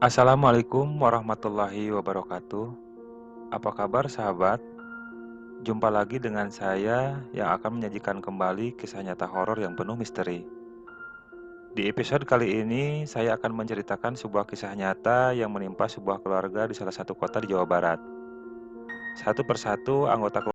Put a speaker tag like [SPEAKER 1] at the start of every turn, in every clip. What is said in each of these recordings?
[SPEAKER 1] Assalamualaikum warahmatullahi wabarakatuh. Apa kabar sahabat? Jumpa lagi dengan saya yang akan menyajikan kembali kisah nyata horor yang penuh misteri. Di episode kali ini, saya akan menceritakan sebuah kisah nyata yang menimpa sebuah keluarga di salah satu kota di Jawa Barat. Satu persatu anggota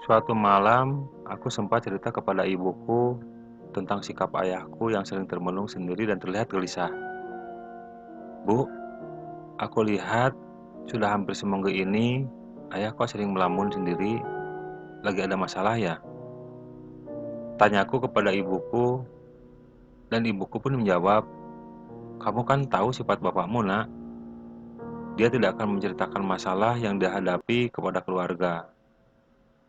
[SPEAKER 1] Suatu malam, aku sempat cerita kepada ibuku tentang sikap ayahku yang sering termenung sendiri dan terlihat gelisah. Bu, aku lihat sudah hampir seminggu ini ayah kok sering melamun sendiri. Lagi ada masalah ya? Tanyaku kepada ibuku, dan ibuku pun menjawab, kamu kan tahu sifat bapakmu, nak. Dia tidak akan menceritakan masalah yang dihadapi kepada keluarga.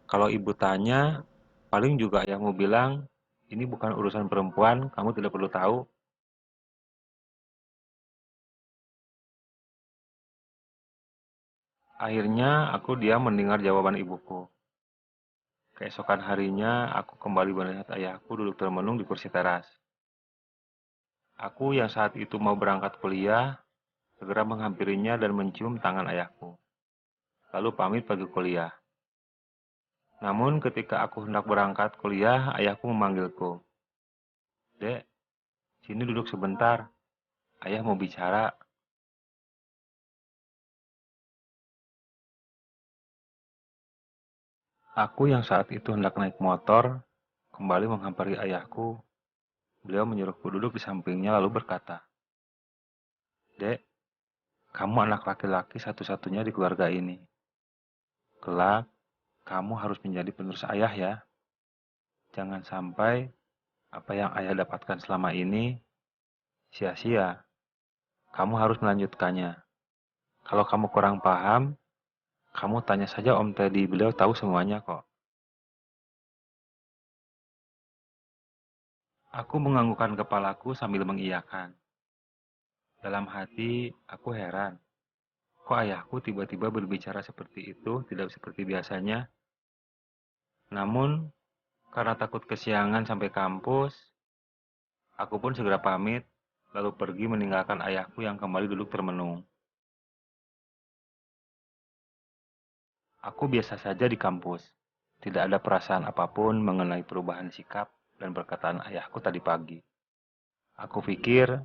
[SPEAKER 1] Kalau ibu tanya, paling juga ayahmu bilang, ini bukan urusan perempuan, kamu tidak perlu tahu. Akhirnya aku diam mendengar jawaban ibuku. Keesokan harinya, aku kembali melihat ayahku duduk termenung di kursi teras. Aku yang saat itu mau berangkat kuliah, segera menghampirinya dan mencium tangan ayahku. Lalu pamit pergi kuliah. Namun ketika aku hendak berangkat kuliah, ayahku memanggilku. Dek, sini duduk sebentar. Ayah mau bicara. Aku yang saat itu hendak naik motor, kembali menghampiri ayahku. Beliau menyuruhku duduk di sampingnya lalu berkata, Dek, kamu anak laki-laki satu-satunya di keluarga ini. Kelak, kamu harus menjadi penerus ayah ya. Jangan sampai apa yang ayah dapatkan selama ini sia-sia. Kamu harus melanjutkannya. Kalau kamu kurang paham, kamu tanya saja Om Teddy, beliau tahu semuanya kok. Aku menganggukkan kepalaku sambil mengiyakan. Dalam hati, aku heran. Kok ayahku tiba-tiba berbicara seperti itu, tidak seperti biasanya. Namun, karena takut kesiangan sampai kampus, aku pun segera pamit, lalu pergi meninggalkan ayahku yang kembali duduk termenung. Aku biasa saja di kampus. Tidak ada perasaan apapun mengenai perubahan sikap dan perkataan ayahku tadi pagi. Aku pikir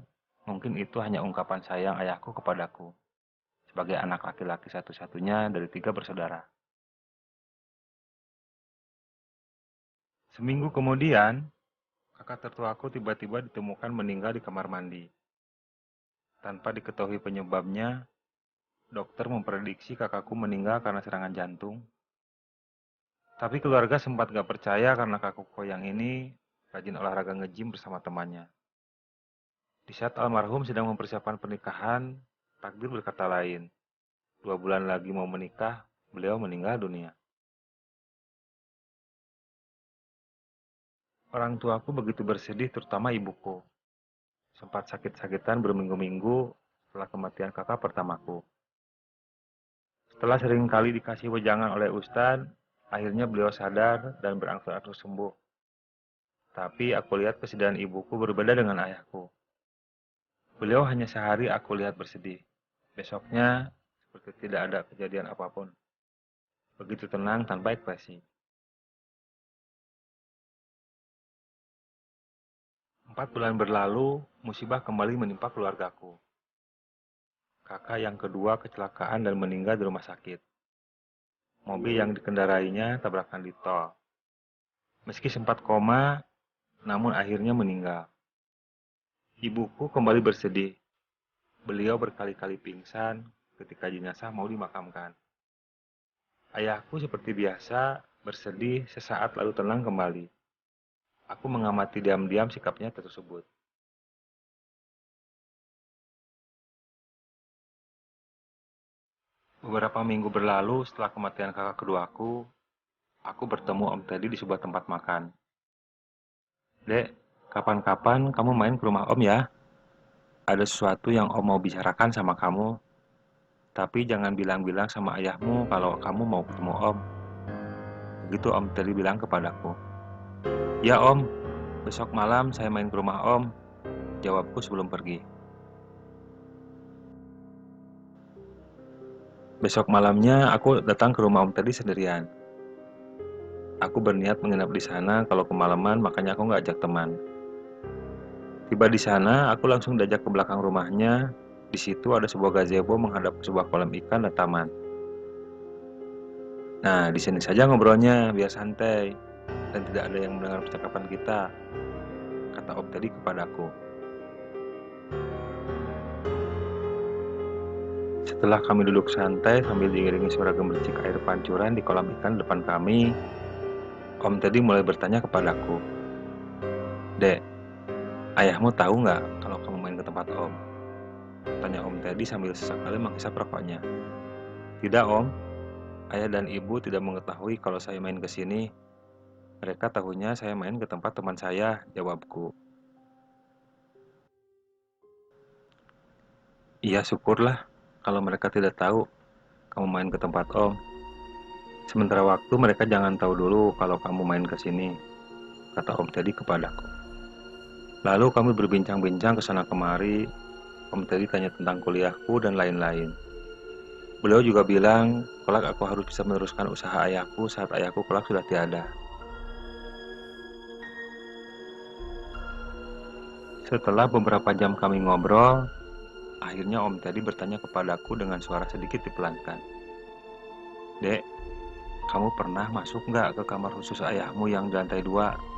[SPEAKER 1] mungkin itu hanya ungkapan sayang ayahku kepadaku sebagai anak laki-laki satu-satunya dari 3 bersaudara. Seminggu kemudian, kakak tertuaku tiba-tiba ditemukan meninggal di kamar mandi. Tanpa diketahui penyebabnya, dokter memprediksi kakakku meninggal karena serangan jantung. Tapi keluarga sempat gak percaya karena kakakku yang ini rajin olahraga nge-gym bersama temannya. Di saat almarhum sedang mempersiapkan pernikahan, takdir berkata lain. 2 bulan lagi mau menikah, beliau meninggal dunia. Orang tuaku begitu bersedih, terutama ibuku. Sempat sakit-sakitan berminggu-minggu setelah kematian kakak pertamaku. Setelah sering kali dikasih wejangan oleh Ustadz, akhirnya beliau sadar dan berangsur-angsur sembuh. Tapi aku lihat kesedihan ibuku berbeda dengan ayahku. Beliau hanya sehari aku lihat bersedih. Besoknya, seperti tidak ada kejadian apapun. Begitu tenang tanpa ekspresi. 4 bulan berlalu, musibah kembali menimpa keluargaku. Kakak yang kedua kecelakaan dan meninggal di rumah sakit. Mobil yang dikendarainya tabrakan di tol. Meski sempat koma, namun akhirnya meninggal. Ibuku kembali bersedih. Beliau berkali-kali pingsan ketika jenazah mau dimakamkan. Ayahku seperti biasa bersedih sesaat lalu tenang kembali. Aku mengamati diam-diam sikapnya tersebut. Beberapa minggu berlalu setelah kematian kakak keduaku, aku bertemu Om Teddy di sebuah tempat makan. Dek, kapan-kapan kamu main ke rumah Om ya? Ada sesuatu yang Om mau bicarakan sama kamu. Tapi jangan bilang-bilang sama ayahmu kalau kamu mau ketemu Om. Begitu Om Teddy bilang kepadaku. Ya Om, besok malam saya main ke rumah Om. Jawabku sebelum pergi. Besok malamnya aku datang ke rumah Om Teddy sendirian. Aku berniat menginap di sana, kalau kemalaman makanya aku nggak ajak teman. Tiba di sana, aku langsung diajak ke belakang rumahnya. Di situ ada sebuah gazebo menghadap ke sebuah kolam ikan dan taman. Nah, di sini saja ngobrolnya, biar santai dan tidak ada yang mendengar percakapan kita, kata Om Teddy kepadaku. Setelah kami duduk santai sambil diiringi suara gemericik air pancuran di kolam ikan depan kami, Om Teddy mulai bertanya kepadaku. Dek, ayahmu tahu nggak kalau kamu main ke tempat Om? Tanya Om Teddy sambil sesekali menghisap rokoknya. Tidak Om, ayah dan ibu tidak mengetahui kalau saya main ke sini. Mereka tahunya saya main ke tempat teman saya, jawabku. Iya syukurlah kalau mereka tidak tahu kamu main ke tempat Om. Sementara waktu mereka jangan tahu dulu kalau kamu main ke sini, kata Om Teddy kepadaku. Lalu kami berbincang-bincang ke sana kemari. Om Teddy tanya tentang kuliahku dan lain-lain. Beliau juga bilang, kelak aku harus bisa meneruskan usaha ayahku saat ayahku kelak sudah tiada. Setelah beberapa jam kami ngobrol, akhirnya Om Teddy bertanya kepadaku dengan suara sedikit dipelankan. Dek, kamu pernah masuk nggak ke kamar khusus ayahmu yang di lantai 2?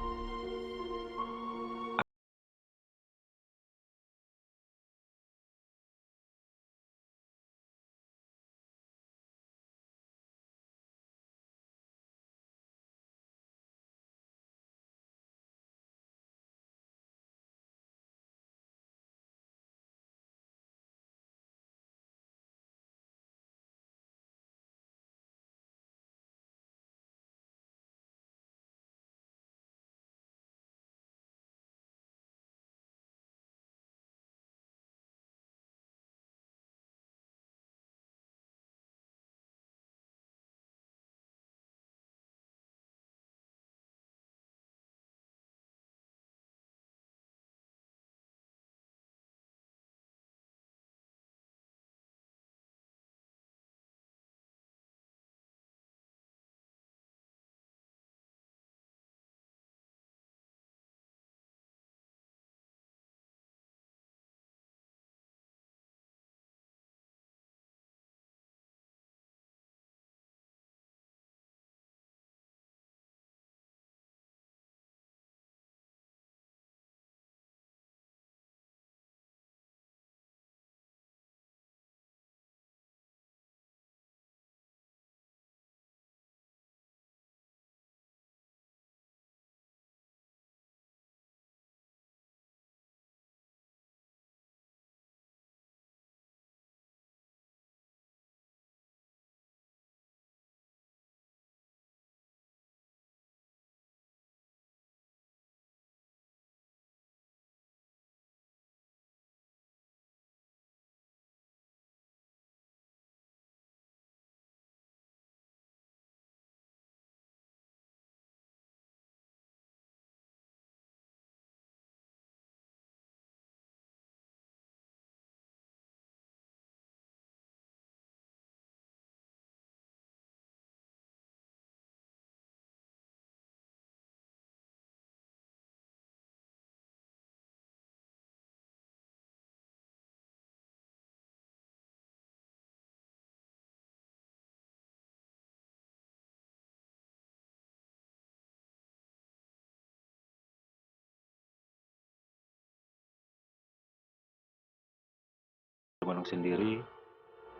[SPEAKER 1] pulang sendiri,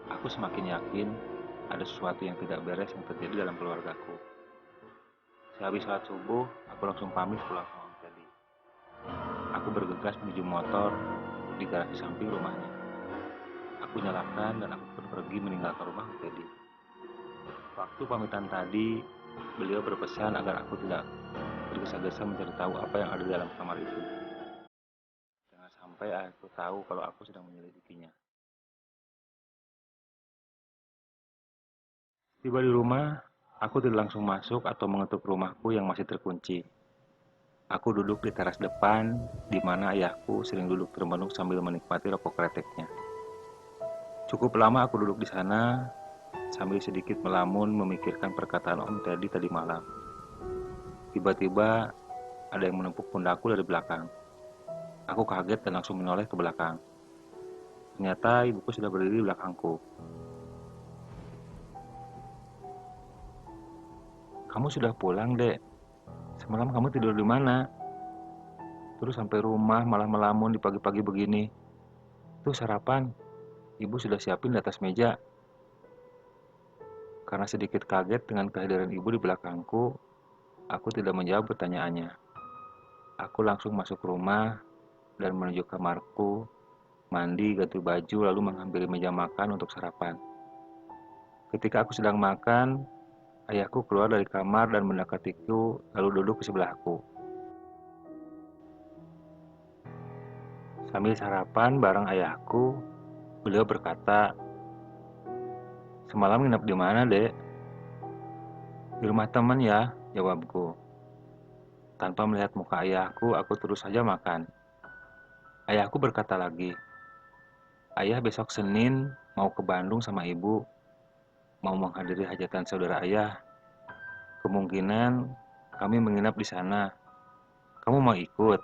[SPEAKER 1] aku semakin yakin ada sesuatu yang tidak beres yang terjadi dalam keluargaku. Sehabis sholat subuh, aku langsung pamit pulang sama Om Teddy. Aku bergegas menuju motor di garasi samping rumahnya. Aku nyalakan dan aku pun pergi meninggalkan rumah Om Teddy. Waktu pamitan tadi, beliau berpesan agar aku tidak tergesa-gesa mencari tahu apa yang ada di dalam kamar itu. Jangan sampai aku tahu kalau aku sedang menyelidikinya. Tiba di rumah, aku tidak langsung masuk atau mengetuk rumahku yang masih terkunci. Aku duduk di teras depan, di mana ayahku sering duduk termenung sambil menikmati rokok kreteknya. Cukup lama aku duduk di sana, sambil sedikit melamun memikirkan perkataan Om Teddy tadi malam. Tiba-tiba, ada yang menepuk pundakku dari belakang. Aku kaget dan langsung menoleh ke belakang. Ternyata ibuku sudah berdiri di belakangku. "Kamu sudah pulang, Dek. Semalam kamu tidur di mana? Terus sampai rumah malah melamun di pagi-pagi begini. Tuh sarapan, ibu sudah siapin di atas meja." Karena sedikit kaget dengan kehadiran ibu di belakangku, aku tidak menjawab pertanyaannya. Aku langsung masuk rumah dan menuju kamarku, mandi, ganti baju, lalu menghampiri meja makan untuk sarapan. Ketika aku sedang makan, ayahku keluar dari kamar dan mendekatiku, lalu duduk di sebelahku. Sambil sarapan bareng ayahku, beliau berkata, "Semalam nginep di mana, Dek?" "Di rumah teman ya," jawabku. Tanpa melihat muka ayahku, aku terus saja makan. Ayahku berkata lagi, "Ayah besok Senin mau ke Bandung sama ibu, mau menghadiri hajatan saudara ayah. Kemungkinan kami menginap di sana. Kamu mau ikut?"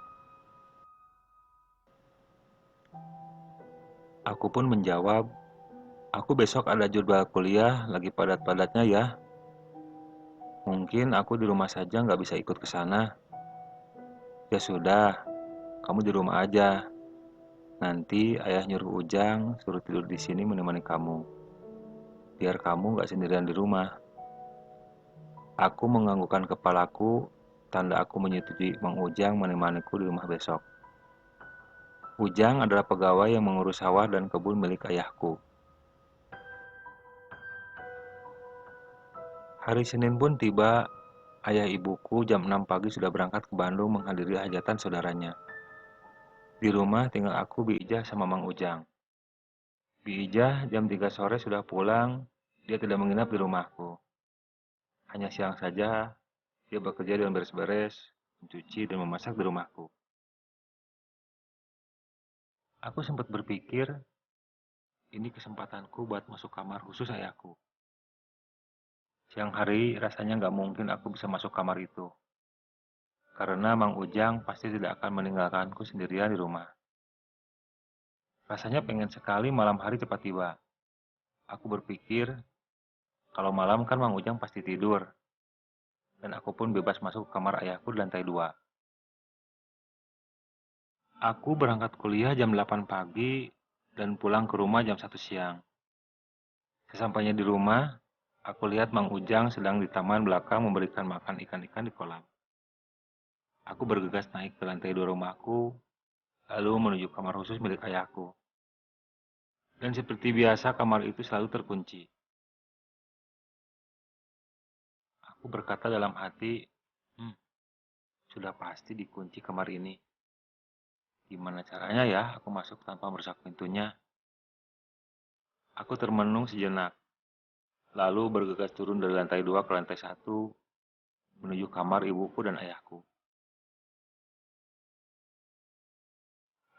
[SPEAKER 1] Aku pun menjawab, "Aku besok ada jadwal kuliah lagi padat-padatnya ya. Mungkin aku di rumah saja nggak bisa ikut ke sana." "Ya sudah, kamu di rumah aja. Nanti ayah nyuruh Ujang suruh tidur di sini menemani kamu. Biar kamu nggak sendirian di rumah." Aku menganggukkan kepalaku, tanda aku menyetujui Mang Ujang menemaniku di rumah besok. Ujang adalah pegawai yang mengurus sawah dan kebun milik ayahku. Hari Senin pun tiba, ayah ibuku jam 6 pagi sudah berangkat ke Bandung menghadiri hajatan saudaranya. Di rumah tinggal aku, Bi Ijah, sama Mang Ujang. Bi Ijah jam 3 sore sudah pulang, dia tidak menginap di rumahku. Hanya siang saja, dia bekerja dan beres-beres, mencuci dan memasak di rumahku. Aku sempat berpikir, ini kesempatanku buat masuk kamar khusus ayahku. Siang hari rasanya nggak mungkin aku bisa masuk kamar itu. Karena Mang Ujang pasti tidak akan meninggalkanku sendirian di rumah. Rasanya pengen sekali malam hari cepat tiba. Aku berpikir, kalau malam kan Mang Ujang pasti tidur. Dan aku pun bebas masuk ke kamar ayahku di lantai 2. Aku berangkat kuliah jam 8 pagi dan pulang ke rumah jam 1 siang. Sesampainya di rumah, aku lihat Mang Ujang sedang di taman belakang memberikan makan ikan-ikan di kolam. Aku bergegas naik ke lantai 2 rumahku, lalu menuju kamar khusus milik ayahku. Dan seperti biasa kamar itu selalu terkunci. Aku berkata dalam hati, "Hmm, sudah pasti dikunci kamar ini. Gimana caranya ya aku masuk tanpa merusak pintunya?" Aku termenung sejenak, lalu bergegas turun dari lantai 2 ke lantai 1, menuju kamar ibuku dan ayahku.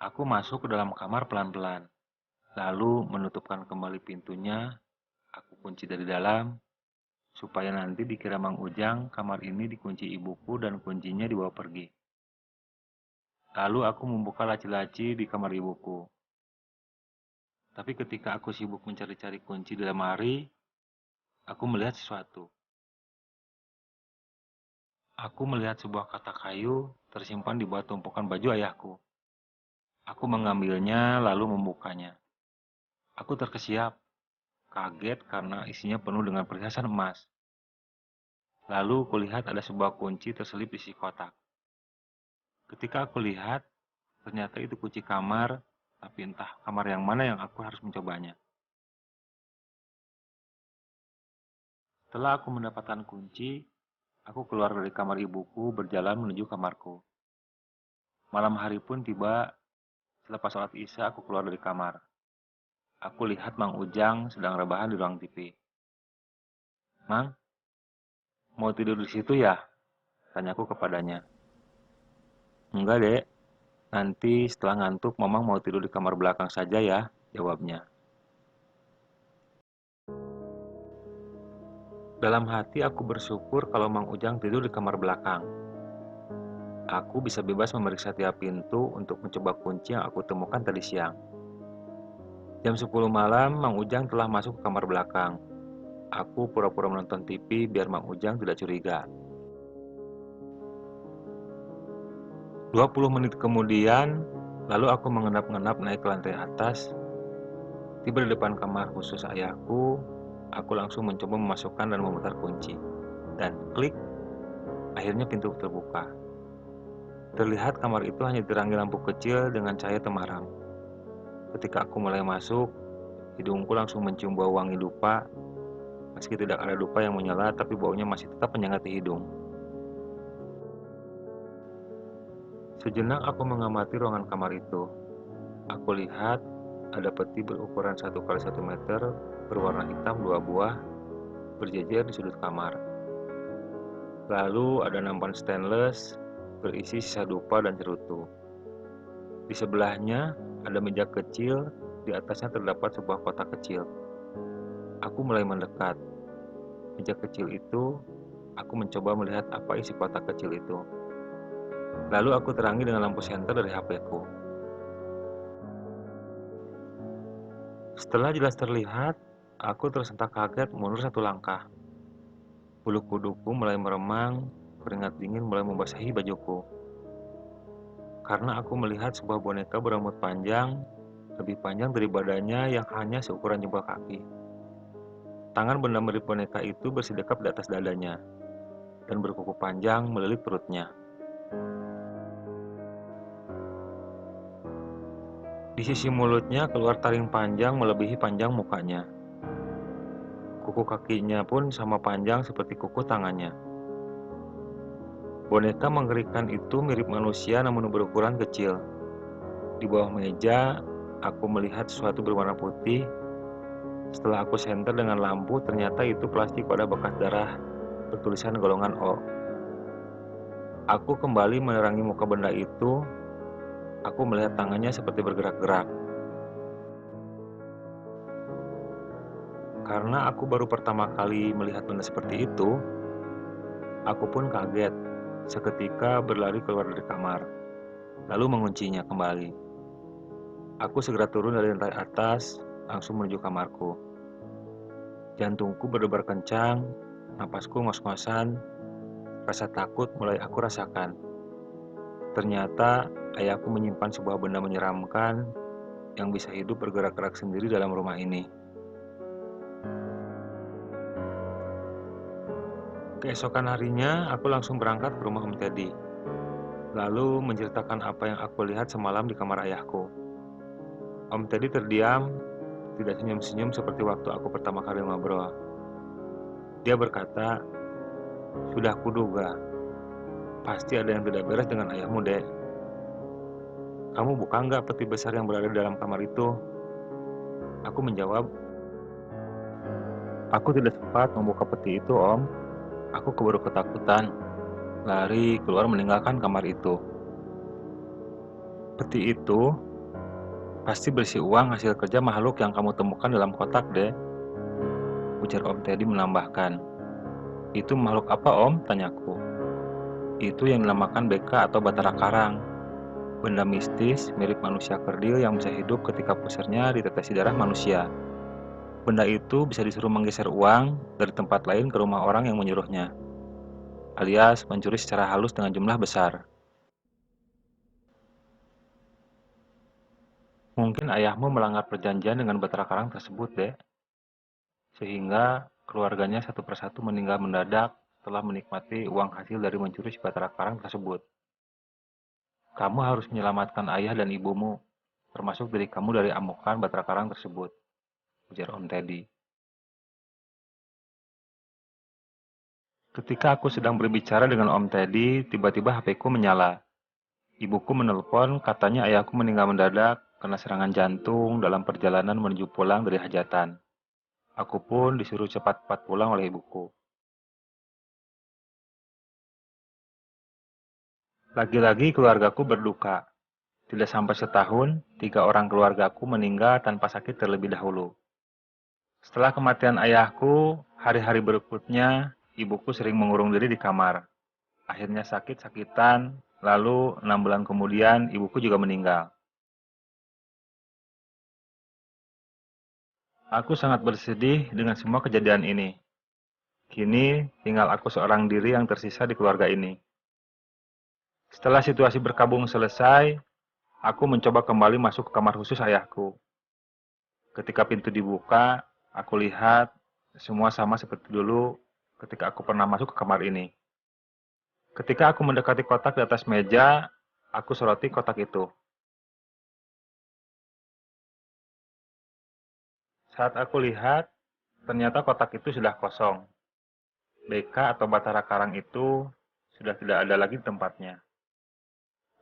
[SPEAKER 1] Aku masuk ke dalam kamar pelan-pelan, lalu menutupkan kembali pintunya. Aku kunci dari dalam, supaya nanti dikira Mang Ujang kamar ini dikunci ibuku dan kuncinya dibawa pergi. Lalu aku membuka laci-laci di kamar ibuku. Tapi ketika aku sibuk mencari-cari kunci di lemari, aku melihat sesuatu. Aku melihat sebuah kotak kayu tersimpan di bawah tumpukan baju ayahku. Aku mengambilnya lalu membukanya. Aku terkesiap, kaget karena isinya penuh dengan perhiasan emas. Lalu kulihat ada sebuah kunci terselip di sisi kotak. Ketika aku lihat, ternyata itu kunci kamar, tapi entah kamar yang mana yang aku harus mencobanya. Setelah aku mendapatkan kunci, aku keluar dari kamar ibuku berjalan menuju kamarku. Malam hari pun tiba, selepas sholat isya aku keluar dari kamar. Aku lihat Mang Ujang sedang rebahan di ruang TV. "Mang, mau tidur di situ ya?" tanyaku kepadanya. "Enggak, Dek. Nanti setelah ngantuk, Mamang mau tidur di kamar belakang saja ya," jawabnya. Dalam hati aku bersyukur kalau Mang Ujang tidur di kamar belakang. Aku bisa bebas memeriksa tiap pintu untuk mencoba kunci yang aku temukan tadi siang. Jam 10 malam, Mang Ujang telah masuk ke kamar belakang. Aku pura-pura menonton TV biar Mang Ujang tidak curiga. 20 menit kemudian, lalu aku mengenap-ngenap naik ke lantai atas. Tiba di depan kamar khusus ayahku, aku langsung mencoba memasukkan dan memutar kunci. Dan klik, akhirnya pintu terbuka. Terlihat kamar itu hanya diterangi lampu kecil dengan cahaya temaram. Ketika aku mulai masuk, hidungku langsung mencium bau wangi dupa. Meski tidak ada dupa yang menyala, tapi baunya masih tetap menyengat di hidung. Sejenak aku mengamati ruangan kamar itu. Aku lihat ada peti berukuran 1 x 1 meter berwarna hitam 2 buah berjejer di sudut kamar. Lalu ada nampan stainless berisi sisa dupa dan cerutu. Di sebelahnya ada meja kecil, di atasnya terdapat sebuah kotak kecil. Aku mulai mendekat. Meja kecil itu, aku mencoba melihat apa isi kotak kecil itu. Lalu aku terangi dengan lampu senter dari HP-ku. Setelah jelas terlihat, aku tersentak kaget mundur 1 langkah. Bulu kuduku mulai meremang, keringat dingin mulai membasahi bajuku. Karena aku melihat sebuah boneka berambut panjang, lebih panjang dari badannya yang hanya seukuran jempol kaki. Tangan benda mirip boneka itu bersindekap di atas dadanya, dan berkuku panjang melilit perutnya. Di sisi mulutnya keluar taring panjang melebihi panjang mukanya. Kuku kakinya pun sama panjang seperti kuku tangannya. Boneka mengerikan itu mirip manusia namun berukuran kecil. Di bawah meja, aku melihat sesuatu berwarna putih. Setelah aku senter dengan lampu, ternyata itu plastik pada bekas darah bertulisan golongan O. Aku kembali menerangi muka benda itu. Aku melihat tangannya seperti bergerak-gerak. Karena aku baru pertama kali melihat benda seperti itu, aku pun kaget. Seketika berlari keluar dari kamar, lalu menguncinya kembali. Aku segera turun dari lantai atas, langsung menuju kamarku. Jantungku berdebar kencang, napasku ngos-ngosan, rasa takut mulai aku rasakan. Ternyata ayahku menyimpan sebuah benda menyeramkan yang bisa hidup bergerak-gerak sendiri dalam rumah ini. Keesokan harinya, aku langsung berangkat ke rumah Om Teddy. Lalu menceritakan apa yang aku lihat semalam di kamar ayahku. Om Teddy terdiam, tidak senyum-senyum seperti waktu aku pertama kali ngobrol. Dia berkata, "Sudah kuduga, pasti ada yang tidak beres dengan ayahmu, Dek. Kamu buka nggak peti besar yang berada di dalam kamar itu?" Aku menjawab, "Aku tidak sempat membuka peti itu, Om. Aku keburu ketakutan, lari keluar meninggalkan kamar itu. Peti itu pasti berisi uang hasil kerja makhluk yang kamu temukan dalam kotak, Dek," ujar Om Teddy menambahkan. "Itu makhluk apa, Om?" tanyaku. "Itu yang dinamakan beka atau batara karang. Benda mistis mirip manusia kerdil yang bisa hidup ketika pusarnya ditetesi darah manusia. Benda itu bisa disuruh menggeser uang dari tempat lain ke rumah orang yang menyuruhnya, alias mencuri secara halus dengan jumlah besar." Mungkin ayahmu melanggar perjanjian dengan Batara Karang tersebut, Dek. Sehingga keluarganya satu persatu meninggal mendadak setelah menikmati uang hasil dari mencuri si Batara Karang tersebut. Kamu harus menyelamatkan ayah dan ibumu, termasuk diri kamu dari amukan Batara Karang tersebut, ujar Om Teddy. Ketika aku sedang berbicara dengan Om Teddy, tiba-tiba HP-ku menyala. Ibuku menelpon, katanya ayahku meninggal mendadak karena serangan jantung dalam perjalanan menuju pulang dari hajatan. Aku pun disuruh cepat-cepat pulang oleh ibuku. Lagi-lagi keluargaku berduka. Tidak sampai setahun, 3 orang keluargaku meninggal tanpa sakit terlebih dahulu. Setelah kematian ayahku, hari-hari berikutnya, ibuku sering mengurung diri di kamar. Akhirnya sakit-sakitan, lalu 6 bulan kemudian ibuku juga meninggal. Aku sangat bersedih dengan semua kejadian ini. Kini, tinggal aku seorang diri yang tersisa di keluarga ini. Setelah situasi berkabung selesai, aku mencoba kembali masuk ke kamar khusus ayahku. Ketika pintu dibuka, aku lihat semua sama seperti dulu ketika aku pernah masuk ke kamar ini. Ketika aku mendekati kotak di atas meja, aku soroti kotak itu. Saat aku lihat, ternyata kotak itu sudah kosong. BK atau Batara Karang itu sudah tidak ada lagi di tempatnya.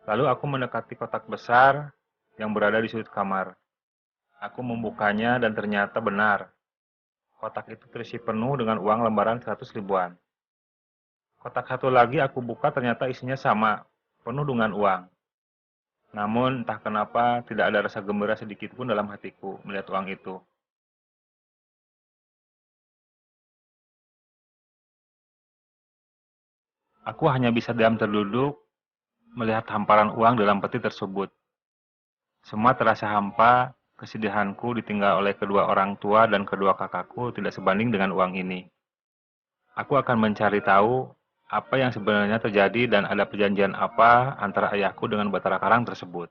[SPEAKER 1] Lalu aku mendekati kotak besar yang berada di sudut kamar. Aku membukanya dan ternyata benar. Kotak itu terisi penuh dengan uang lembaran 100 ribuan. Kotak satu lagi aku buka ternyata isinya sama, penuh dengan uang. Namun entah kenapa tidak ada rasa gembira sedikit pun dalam hatiku melihat uang itu. Aku hanya bisa diam terduduk melihat hamparan uang dalam peti tersebut. Semua terasa hampa, kesedihanku ditinggal oleh kedua orang tua dan kedua kakakku tidak sebanding dengan uang ini. Aku akan mencari tahu apa yang sebenarnya terjadi dan ada perjanjian apa antara ayahku dengan Batara Karang tersebut.